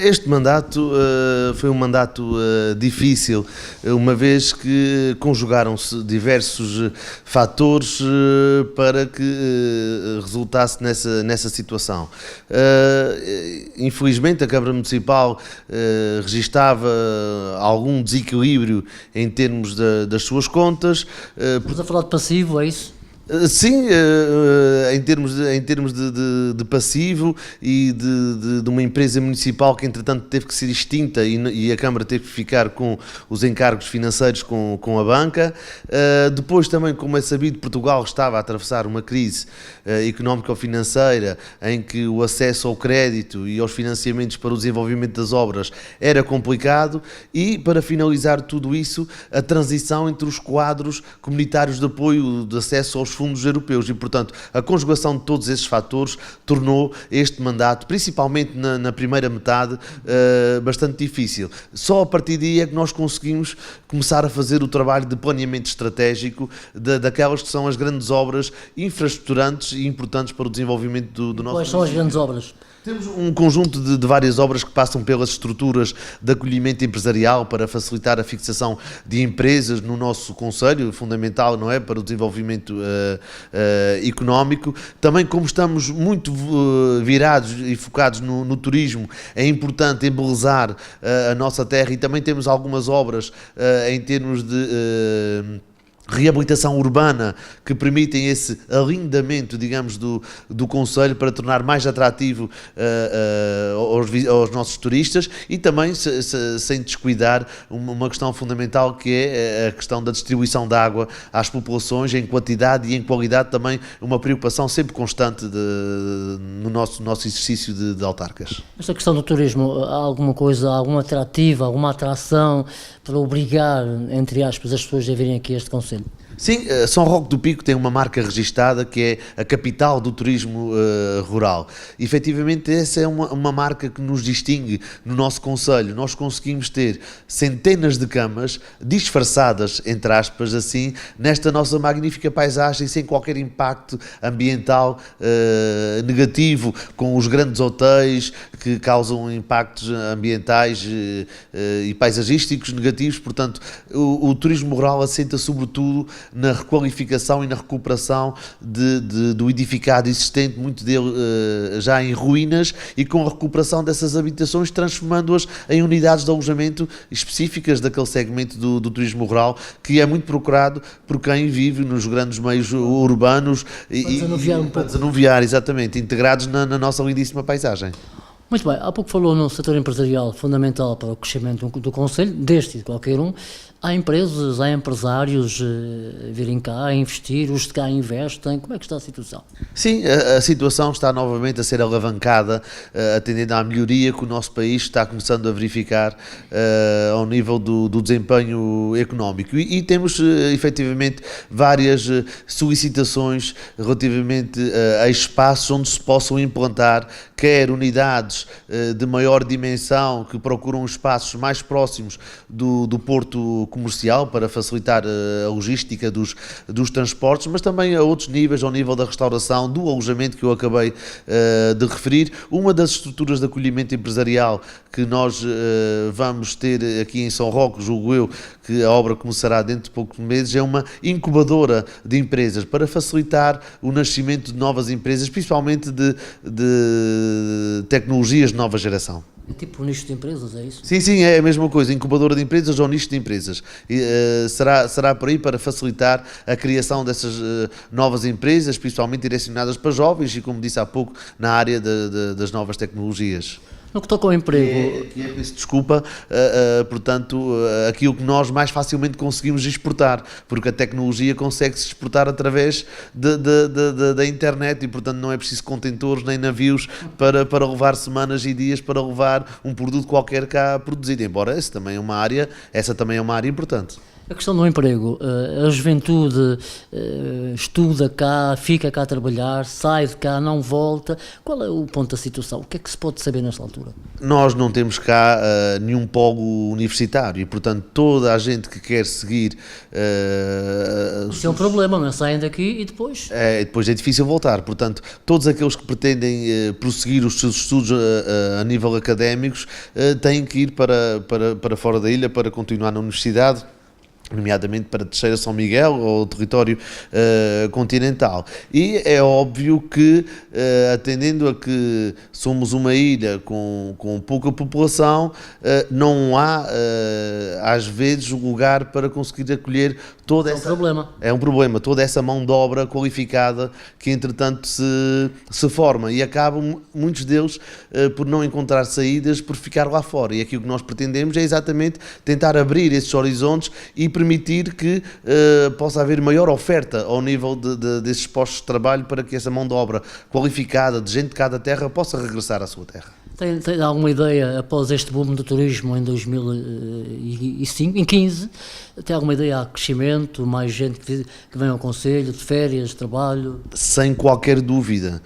Este mandato foi um mandato difícil, uma vez que conjugaram-se diversos fatores para que resultasse nessa situação. Infelizmente, a Câmara Municipal registava algum desequilíbrio em termos das suas contas. Estamos a falar de passivo, é isso? Sim, em termos de passivo e de uma empresa municipal que entretanto teve que ser extinta e a Câmara teve que ficar com os encargos financeiros com a banca. Depois também, como é sabido, Portugal estava a atravessar uma crise económico-financeira em que o acesso ao crédito e aos financiamentos para o desenvolvimento das obras era complicado e, para finalizar tudo isso, a transição entre os quadros comunitários de apoio de acesso aos fundos europeus e, portanto, a conjugação de todos esses fatores tornou este mandato, principalmente na primeira metade, bastante difícil. Só a partir daí é que nós conseguimos começar a fazer o trabalho de planeamento estratégico daquelas que são as grandes obras infraestruturantes e importantes para o desenvolvimento do nosso Quais são as grandes obras? Temos um conjunto de várias obras que passam pelas estruturas de acolhimento empresarial para facilitar a fixação de empresas no nosso concelho, fundamental, não é, para o desenvolvimento económico. Também, como estamos muito virados e focados no turismo, é importante embelezar a nossa terra e também temos algumas obras em termos de reabilitação urbana que permitem esse alindamento, digamos, do concelho para tornar mais atrativo aos nossos turistas e também sem descuidar uma questão fundamental que é a questão da distribuição de água às populações em quantidade e em qualidade, também uma preocupação sempre constante no nosso exercício de autarcas. Esta questão do turismo, há alguma coisa, alguma atrativa, alguma atração para obrigar, entre aspas, as pessoas a virem aqui a este concelho? Sim, São Roque do Pico tem uma marca registada que é a capital do turismo rural. E, efetivamente, essa é uma marca que nos distingue no nosso concelho. Nós conseguimos ter centenas de camas disfarçadas, entre aspas, assim, nesta nossa magnífica paisagem, sem qualquer impacto ambiental negativo, com os grandes hotéis que causam impactos ambientais e paisagísticos negativos. Portanto, o turismo rural assenta sobretudo na requalificação e na recuperação do edificado existente, muito dele já em ruínas, e com a recuperação dessas habitações, transformando-as em unidades de alojamento específicas daquele segmento do turismo rural, que é muito procurado por quem vive nos grandes meios urbanos para desanuviar, exatamente, integrados na nossa lindíssima paisagem. Muito bem, há pouco falou no setor empresarial fundamental para o crescimento do concelho, deste e de qualquer um. Há empresas, há empresários virem cá a investir, os de cá investem. Como é que está a situação? Sim, a situação está novamente a ser alavancada, atendendo à melhoria que o nosso país está começando a verificar ao nível do desempenho económico. E temos, efetivamente, várias solicitações relativamente a espaços onde se possam implantar quer unidades de maior dimensão que procuram espaços mais próximos do porto comercial para facilitar a logística dos transportes, mas também a outros níveis, ao nível da restauração, do alojamento que eu acabei de referir. Uma das estruturas de acolhimento empresarial que nós vamos ter aqui em São Roque, julgo eu, que a obra começará dentro de poucos meses, é uma incubadora de empresas para facilitar o nascimento de novas empresas, principalmente de tecnologias de nova geração. É tipo um nicho de empresas, é isso? Sim, é a mesma coisa, incubadora de empresas ou nicho de empresas. E, será por aí para facilitar a criação dessas novas empresas, principalmente direcionadas para jovens e, como disse há pouco, na área das novas tecnologias. No que toca ao emprego... Peço desculpa, portanto, aquilo que nós mais facilmente conseguimos exportar, porque a tecnologia consegue-se exportar através da internet e, portanto, não é preciso contentores nem navios para levar semanas e dias para levar um produto qualquer cá produzido, embora essa também é uma área importante. A questão do emprego, a juventude estuda cá, fica cá a trabalhar, sai de cá, não volta. Qual é o ponto da situação? O que é que se pode saber nesta altura? Nós não temos cá nenhum polo universitário e, portanto, toda a gente que quer seguir... Isso é um problema, não é? Saem daqui e depois... Depois é difícil voltar. Portanto, todos aqueles que pretendem prosseguir os seus estudos a nível académicos têm que ir para fora da ilha para continuar na universidade, nomeadamente para Teixeira, São Miguel ou o território continental. E é óbvio que, atendendo a que somos uma ilha com pouca população, não há, às vezes, lugar para conseguir acolher toda essa... É um problema. É um problema, toda essa mão de obra qualificada que, entretanto, se forma e acabam, muitos deles, por não encontrar saídas, por ficar lá fora. E aqui o que nós pretendemos é exatamente tentar abrir esses horizontes e permitir que possa haver maior oferta ao nível desses postos de trabalho para que essa mão de obra qualificada, de gente de cada terra, possa regressar à sua terra. Tem alguma ideia, após este boom do turismo em 2015, tem alguma ideia? Há crescimento, mais gente que vem ao concelho, de férias, de trabalho? Sem qualquer dúvida.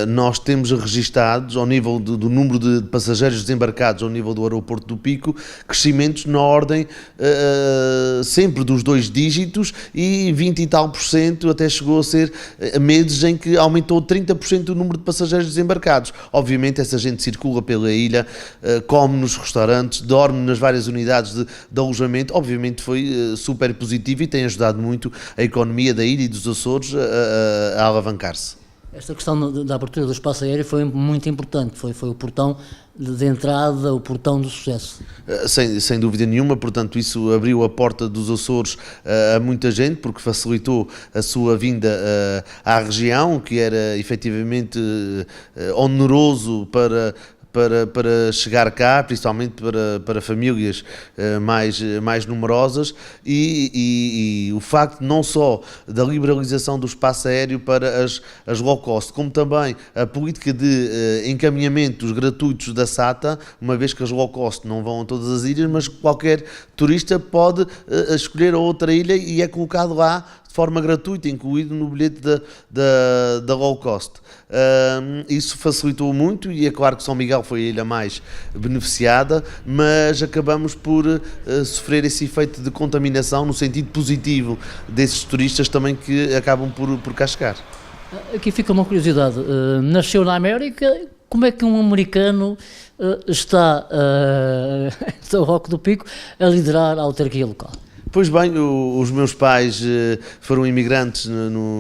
Nós temos registados, ao nível do número de passageiros desembarcados ao nível do aeroporto do Pico, crescimentos na ordem sempre dos 2 dígitos e 20 e tal %, até chegou a ser meses em que aumentou 30% o número de passageiros desembarcados. Obviamente essa gente circula pela ilha, come nos restaurantes, dorme nas várias unidades de alojamento. Obviamente foi super positivo e tem ajudado muito a economia da ilha e dos Açores a alavancar-se. Esta questão da abertura do espaço aéreo foi muito importante, foi o portão de entrada, o portão do sucesso. Sem dúvida nenhuma, portanto isso abriu a porta dos Açores a muita gente, porque facilitou a sua vinda à região, que era efetivamente oneroso para chegar cá, principalmente para famílias mais numerosas, e o facto não só da liberalização do espaço aéreo para as low cost, como também a política de encaminhamentos gratuitos da SATA, uma vez que as low cost não vão a todas as ilhas, mas qualquer turista pode escolher a outra ilha e é colocado lá de forma gratuita, incluído no bilhete da low cost. Isso facilitou muito e é claro que São Miguel foi a ilha mais beneficiada, mas acabamos por sofrer esse efeito de contaminação no sentido positivo desses turistas também que acabam por cá chegar. Aqui fica uma curiosidade, nasceu na América, como é que um americano está no Roque do Pico a liderar a autarquia local? Pois bem, os meus pais foram imigrantes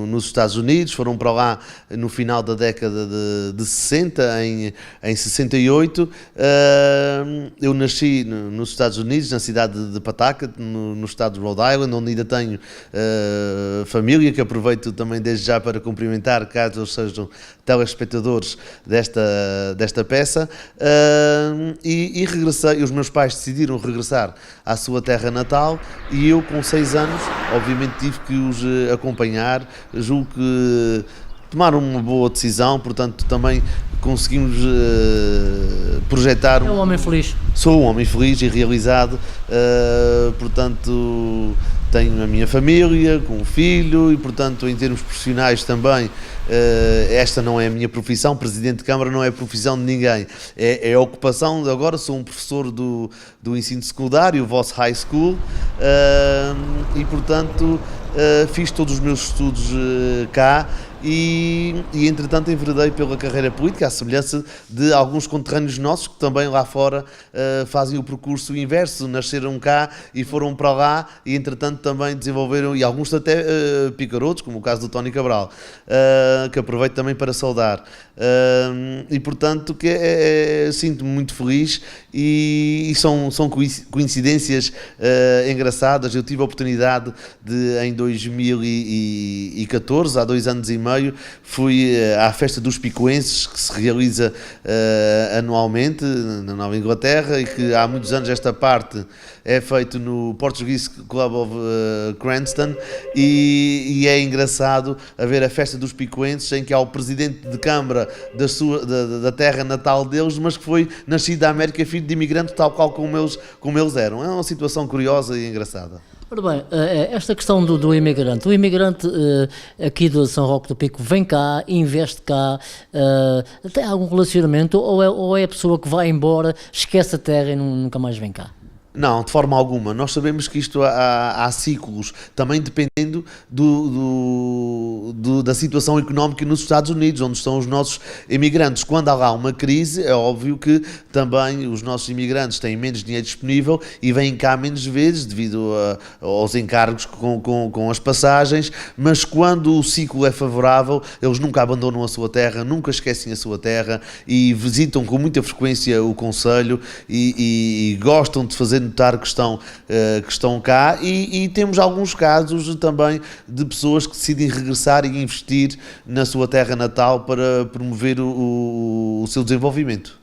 nos Estados Unidos, foram para lá no final da década de 60, em 68. Eu nasci nos Estados Unidos, na cidade de Pawtucket, no estado de Rhode Island, onde ainda tenho família, que aproveito também desde já para cumprimentar, caso eles sejam telespectadores desta peça. E regressei, os meus pais decidiram regressar à sua terra natal e eu, com 6 anos, obviamente tive que os acompanhar. Julgo que tomaram uma boa decisão, portanto também conseguimos projetar... É um homem feliz. Sou um homem feliz e realizado, portanto tenho a minha família, com um filho e, portanto, em termos profissionais também, esta não é a minha profissão, Presidente de Câmara não é a profissão de ninguém, é a ocupação. Agora sou um professor do ensino secundário, o vosso high school, e, portanto, fiz todos os meus estudos cá e entretanto enveredei pela carreira política, à semelhança de alguns conterrâneos nossos que também lá fora fazem o percurso inverso, nasceram cá e foram para lá e entretanto também desenvolveram, e alguns até picarotos, como o caso do Tony Cabral, que aproveito também para saudar, e portanto que sinto-me muito feliz e são coincidências engraçadas. Eu tive a oportunidade de, em 2014, há 2 anos e meio, fui à Festa dos Picoenses, que se realiza anualmente na Nova Inglaterra e que há muitos anos esta parte é feito no Portuguese Club of Cranston, e é engraçado haver a Festa dos Picoenses em que há o Presidente de Câmara fora da terra natal deles, mas que foi nascido da América, filho de imigrante, tal qual como eles eram. É uma situação curiosa e engraçada. Ora bem, esta questão do imigrante, o imigrante aqui de São Roque do Pico vem cá, investe cá, tem algum relacionamento ou é a pessoa que vai embora, esquece a terra e nunca mais vem cá? Não, de forma alguma. Nós sabemos que isto há ciclos, também dependendo da situação económica nos Estados Unidos, onde estão os nossos imigrantes. Quando há uma crise, é óbvio que também os nossos imigrantes têm menos dinheiro disponível e vêm cá menos vezes devido aos encargos com as passagens, mas quando o ciclo é favorável, eles nunca abandonam a sua terra, nunca esquecem a sua terra e visitam com muita frequência o concelho e gostam de fazer notar que estão cá e temos alguns casos também de pessoas que decidem regressar e investir na sua terra natal para promover o seu desenvolvimento.